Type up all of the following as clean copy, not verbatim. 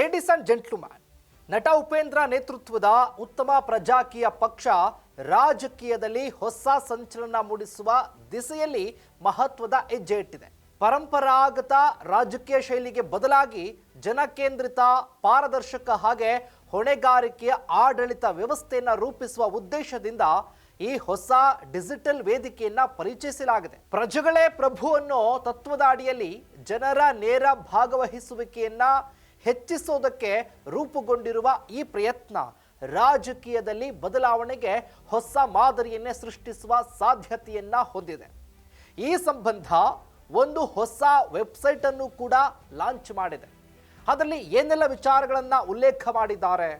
Ladies and gentleman, ನಟ ಉಪೇಂದ್ರ ನೇತೃತ್ವದ ಉತ್ತಮ ಪ್ರಜಾಕೀಯ ಪಕ್ಷ ರಾಜಕೀಯದಲ್ಲಿ ಹೊಸ ಸಂಚಲನ ಮೂಡಿಸುವ ದಿಸೆಯಲ್ಲಿ ಮಹತ್ವದ ಹೆಜ್ಜೆ ಇಟ್ಟಿದೆ. ಪರಂಪರಾಗತ ರಾಜಕೀಯ ಶೈಲಿಗೆ ಬದಲಾಗಿ ಜನಕೇಂದ್ರಿತ, ಪಾರದರ್ಶಕ ಹಾಗೆ ಹೊಣೆಗಾರಿಕೆಯ ಆಡಳಿತ ವ್ಯವಸ್ಥೆಯನ್ನು ರೂಪಿಸುವ ಉದ್ದೇಶದಿಂದ ಈ ಹೊಸ ಡಿಜಿಟಲ್ ವೇದಿಕೆಯನ್ನ ಪರಿಚಯಿಸಲಾಗಿದೆ. ಪ್ರಜೆಗಳೇ ಪ್ರಭು ಅನ್ನೋ ತತ್ವದ ಅಡಿಯಲ್ಲಿ ಜನರ ನೇರ ಭಾಗವಹಿಸುವಿಕೆಯನ್ನ ಹೆಚ್ಚಿಸೋದಕ್ಕೆ ರೂಪುಗೊಂಡಿರುವ ಈ ಪ್ರಯತ್ನ ರಾಜಕೀಯದಲ್ಲಿ ಬದಲಾವಣೆಗೆ ಹೊಸ ಮಾದರಿಯನ್ನೇ ಸೃಷ್ಟಿಸುವ ಸಾಧ್ಯತೆಯನ್ನ ಹೊಂದಿದೆ. ಈ ಸಂಬಂಧ ಒಂದು ಹೊಸ ವೆಬ್ಸೈಟ್ ಅನ್ನು ಕೂಡ ಲಾಂಚ್ ಮಾಡಿದೆ. ಅದರಲ್ಲಿ ಏನೆಲ್ಲ ವಿಚಾರಗಳನ್ನು ಉಲ್ಲೇಖ ಮಾಡಿದ್ದಾರೆ,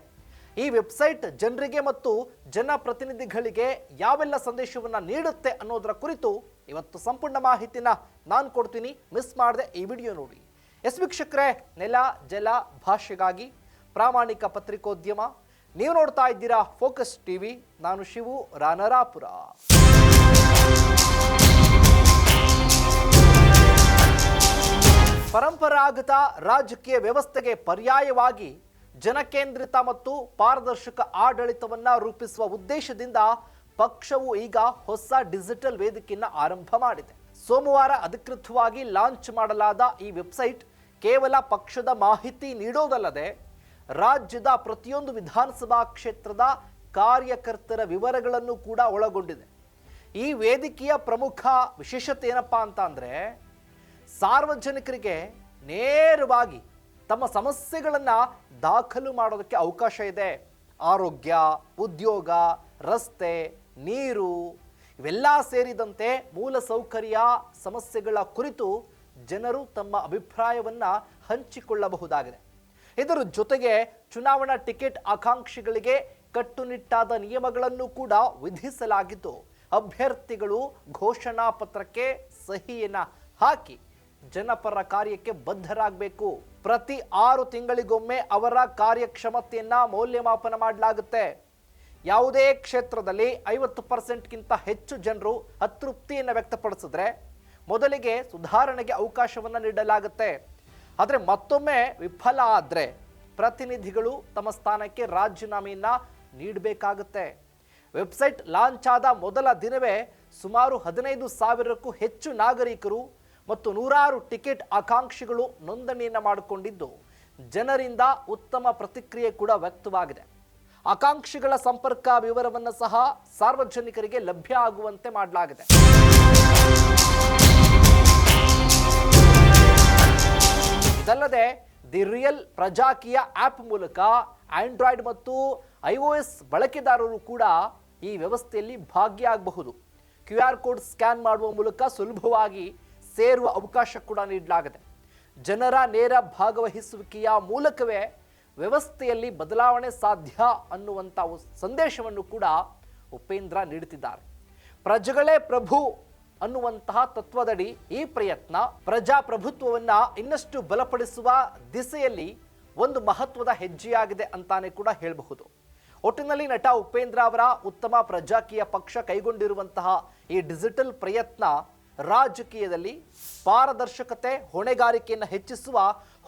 ಈ ವೆಬ್ಸೈಟ್ ಜನರಿಗೆ ಮತ್ತು ಜನಪ್ರತಿನಿಧಿಗಳಿಗೆ ಯಾವೆಲ್ಲ ಸಂದೇಶವನ್ನು ನೀಡುತ್ತೆ ಅನ್ನೋದರ ಕುರಿತು ಇವತ್ತು ಸಂಪೂರ್ಣ ಮಾಹಿತಿನ ನಾನು ಕೊಡ್ತೀನಿ. ಮಿಸ್ ಮಾಡದೆ ಈ ವಿಡಿಯೋ ನೋಡಿ. ಎಸ್ ವೀಕ್ಷಕರೇ, ನೆಲ ಜಲ ಭಾಷೆಗಾಗಿ ಪ್ರಾಮಾಣಿಕ ಪತ್ರಿಕೋದ್ಯಮ, ನೀವು ನೋಡ್ತಾ ಇದ್ದೀರಾ ಫೋಕಸ್ ಟಿವಿ. ನಾನು ಶಿವು ರಾನರಾಪುರ. ಪರಂಪರಾಗತ ರಾಜಕೀಯ ವ್ಯವಸ್ಥೆಗೆ ಪರ್ಯಾಯವಾಗಿ ಜನಕೇಂದ್ರಿತ ಮತ್ತು ಪಾರದರ್ಶಕ ಆಡಳಿತವನ್ನ ರೂಪಿಸುವ ಉದ್ದೇಶದಿಂದ ಪಕ್ಷವು ಈಗ ಹೊಸ ಡಿಜಿಟಲ್ ವೇದಿಕೆಯನ್ನು ಆರಂಭ ಮಾಡಿದೆ. ಸೋಮವಾರ ಅಧಿಕೃತವಾಗಿ ಲಾಂಚ್ ಮಾಡಲಾದ ಈ ವೆಬ್ಸೈಟ್ ಕೇವಲ ಪಕ್ಷದ ಮಾಹಿತಿ ನೀಡೋದಲ್ಲದೆ ರಾಜ್ಯದ ಪ್ರತಿಯೊಂದು ವಿಧಾನಸಭಾ ಕ್ಷೇತ್ರದ ಕಾರ್ಯಕರ್ತರ ವಿವರಗಳನ್ನು ಕೂಡ ಒಳಗೊಂಡಿದೆ. ಈ ವೇದಿಕೆಯ ಪ್ರಮುಖ ವಿಶೇಷತೆ ಏನಪ್ಪಾ ಅಂತ ಅಂದ್ರೆ, ಸಾರ್ವಜನಿಕರಿಗೆ ನೇರವಾಗಿ ತಮ್ಮ ಸಮಸ್ಯೆಗಳನ್ನು ದಾಖಲು ಮಾಡೋದಕ್ಕೆ ಅವಕಾಶ ಇದೆ. ಆರೋಗ್ಯ, ಉದ್ಯೋಗ, ರಸ್ತೆ, ನೀರು ಇವೆಲ್ಲ ಸೇರಿದಂತೆ ಮೂಲಸೌಕರ್ಯ ಸಮಸ್ಯೆಗಳ ಕುರಿತು ಜನರು ತಮ್ಮ ಅಭಿಪ್ರಾಯವನ್ನು ಹಂಚಿಕೊಳ್ಳಬಹುದಾಗಿದೆ. ಇದರ ಜೊತೆಗೆ ಚುನಾವಣಾ ಟಿಕೆಟ್ ಆಕಾಂಕ್ಷಿಗಳಿಗೆ ಕಟ್ಟುನಿಟ್ಟಾದ ನಿಯಮಗಳನ್ನು ಕೂಡ ವಿಧಿಸಲಾಗಿದ್ದು, ಅಭ್ಯರ್ಥಿಗಳು ಘೋಷಣಾ ಪತ್ರಕ್ಕೆ ಸಹಿಯನ್ನು ಹಾಕಿ ಜನಪರ ಕಾರ್ಯಕ್ಕೆ ಬದ್ಧರಾಗಬೇಕು. ಪ್ರತಿ 6 ತಿಂಗಳಿಗೊಮ್ಮೆ ಅವರ ಕಾರ್ಯಕ್ಷಮತೆಯನ್ನ ಮೌಲ್ಯಮಾಪನ ಮಾಡಲಾಗುತ್ತೆ. ಯಾವುದೇ ಕ್ಷೇತ್ರದಲ್ಲಿ 50%ಗಿಂತ ಹೆಚ್ಚು ಜನರು ಅತೃಪ್ತಿಯನ್ನು ವ್ಯಕ್ತಪಡಿಸಿದ್ರೆ ಮೊದಲಿಗೆ ಸುಧಾರಣೆಗೆ ಅವಕಾಶವನ್ನು ನೀಡಲಾಗುತ್ತೆ. ಆದರೆ ಮತ್ತೊಮ್ಮೆ ವಿಫಲ ಆದರೆ ಪ್ರತಿನಿಧಿಗಳು ತಮ್ಮ ಸ್ಥಾನಕ್ಕೆ ರಾಜೀನಾಮೆಯನ್ನ ನೀಡಬೇಕಾಗುತ್ತೆ. ವೆಬ್ಸೈಟ್ ಲಾಂಚ್ ಆದ ಮೊದಲ ದಿನವೇ ಸುಮಾರು 15,000ಕ್ಕೂ ಹೆಚ್ಚು ನಾಗರಿಕರು ಮತ್ತು 100 ಟಿಕೆಟ್ ಆಕಾಂಕ್ಷಿಗಳು ನೋಂದಣಿಯನ್ನು ಮಾಡಿಕೊಂಡಿದ್ದು, ಜನರಿಂದ ಉತ್ತಮ ಪ್ರತಿಕ್ರಿಯೆ ಕೂಡ ವ್ಯಕ್ತವಾಗಿದೆ. ಆಕಾಂಕ್ಷಿಗಳ ಸಂಪರ್ಕ ವಿವರವನ್ನು ಸಹ ಸಾರ್ವಜನಿಕರಿಗೆ ಲಭ್ಯ ಆಗುವಂತೆ ಮಾಡಲಾಗಿದೆ. ಇದಲ್ಲದೆ ದಿ ರಿಯಲ್ ಪ್ರಜಾಕೀಯ ಆ್ಯಪ್ ಮೂಲಕ ಆಂಡ್ರಾಯ್ಡ್ ಮತ್ತು iOS ಬಳಕೆದಾರರು ಕೂಡ ಈ ವ್ಯವಸ್ಥೆಯಲ್ಲಿ ಭಾಗಿಯಾಗಬಹುದು. QR ಕೋಡ್ ಸ್ಕ್ಯಾನ್ ಮಾಡುವ ಮೂಲಕ ಸುಲಭವಾಗಿ ಸೇರುವ ಅವಕಾಶ ಕೂಡ ನೀಡಲಾಗಿದೆ. ಜನರ ನೇರ ಭಾಗವಹಿಸುವಿಕೆಯ ಮೂಲಕವೇ ವ್ಯವಸ್ಥೆಯಲ್ಲಿ ಬದಲಾವಣೆ ಸಾಧ್ಯ ಅನ್ನುವಂಥ ಸಂದೇಶವನ್ನು ಕೂಡ ಉಪೇಂದ್ರ ನೀಡುತ್ತಿದ್ದಾರೆ. ಪ್ರಜೆಗಳೇ ಪ್ರಭು ಅನ್ನುವಂತಹ ತತ್ವದಡಿ ಈ ಪ್ರಯತ್ನ ಪ್ರಜಾಪ್ರಭುತ್ವವನ್ನು ಇನ್ನಷ್ಟು ಬಲಪಡಿಸುವ ದಿಸೆಯಲ್ಲಿ ಒಂದು ಮಹತ್ವದ ಹೆಜ್ಜೆಯಾಗಿದೆ ಅಂತಾನೆ ಕೂಡ ಹೇಳಬಹುದು. ಒಟ್ಟಿನಲ್ಲಿ ನಟ ಉಪೇಂದ್ರ ಅವರ ಉತ್ತಮ ಪ್ರಜಾಕೀಯ ಪಕ್ಷ ಕೈಗೊಂಡಿರುವಂತಹ ಈ ಡಿಜಿಟಲ್ ಪ್ರಯತ್ನ ರಾಜಕೀಯದಲ್ಲಿ ಪಾರದರ್ಶಕತೆ, ಹೊಣೆಗಾರಿಕೆಯನ್ನು ಹೆಚ್ಚಿಸುವ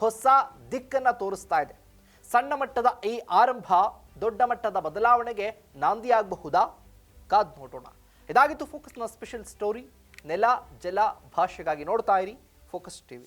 ಹೊಸ ದಿಕ್ಕನ್ನು ತೋರಿಸ್ತಾ ಇದೆ. ಸಣ್ಣ ಮಟ್ಟದ ಈ ಆರಂಭ ದೊಡ್ಡ ಮಟ್ಟದ ಬದಲಾವಣೆಗೆ ನಾಂದಿಯಾಗಬಹುದಾ? ಕಾದ್ ನೋಡೋಣ. ಇದಾಗಿತ್ತು ಫೋಕಸ್ನ ಸ್ಪೆಷಲ್ ಸ್ಟೋರಿ. ನೆಲ ಜಲ ಭಾಷೆಗಾಗಿ ನೋಡ್ತಾ ಇರಿ ಫೋಕಸ್ ಟಿವಿ.